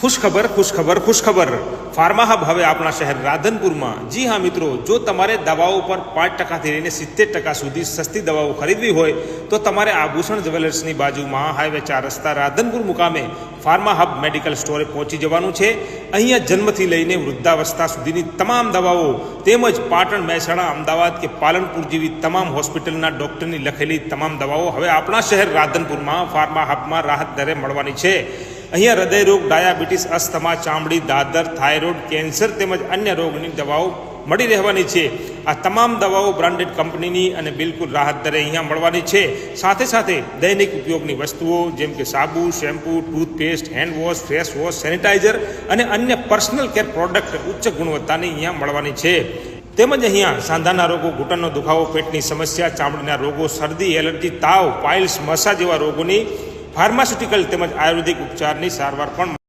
ખુશખબર pharma hub હવે આપણા શહેર રાધનપુરમાં। જી હા મિત્રો, જો તમારે દવાઓ પર 5% લઈને 70% સુધી સસ્તી દવાઓ ખરીદવી હોય તો તમારે આભૂષણ જ્વેલર્સની બાજુમાં હાઈવે 4 રસ્તા રાધનપુર મુકામે ફાર્મા હબ મેડિકલ સ્ટોરે પહોંચી જવાનું છે। અહીંયા જન્મથી લઈને વૃદ્ધાવસ્થા સુધીની તમામ દવાઓ તેમજ પાટણ, મહેસાણા, અમદાવાદ કે પાલનપુર જેવી તમામ હોસ્પિટલના ડૉક્ટરની લખેલી તમામ દવાઓ હવે આપણા શહેર રાધનપુરમાં ફાર્મા હબમાં રાહત દરે મળવાની છે। અહીંયા હૃદયરોગ, ડાયાબિટીસ, અસ્થમા, ચામડી, દાદર, થાઇરોઇડ, કેન્સર તેમજ અન્ય રોગની દવાઓ મળી રહેવાની છે। આ તમામ દવાઓ બ્રાન્ડેડ કંપનીની અને બિલકુલ રાહત દરે અહીંયા મળવાની છે। સાથે સાથે દૈનિક ઉપયોગની વસ્તુઓ જેમ કે સાબુ, shampoo, toothpaste, hand wash, face wash, sanitiser અને અન્ય પર્સનલ કેર પ્રોડક્ટ ઉચ્ચ ગુણવત્તાની અહીંયા મળવાની છે। તેમજ અહીંયા સાંધાના રોગો, ઘૂંટણનો દુખાવો, પેટની સમસ્યા, ચામડીના રોગો, શરદી, એલર્જી, તાવ, પાઇલ્સ, મસા જેવા રોગોની ફાર્માસ્યુટિકલ તેમજ આયુર્વેદિક ઉપચારની સારવાર પણ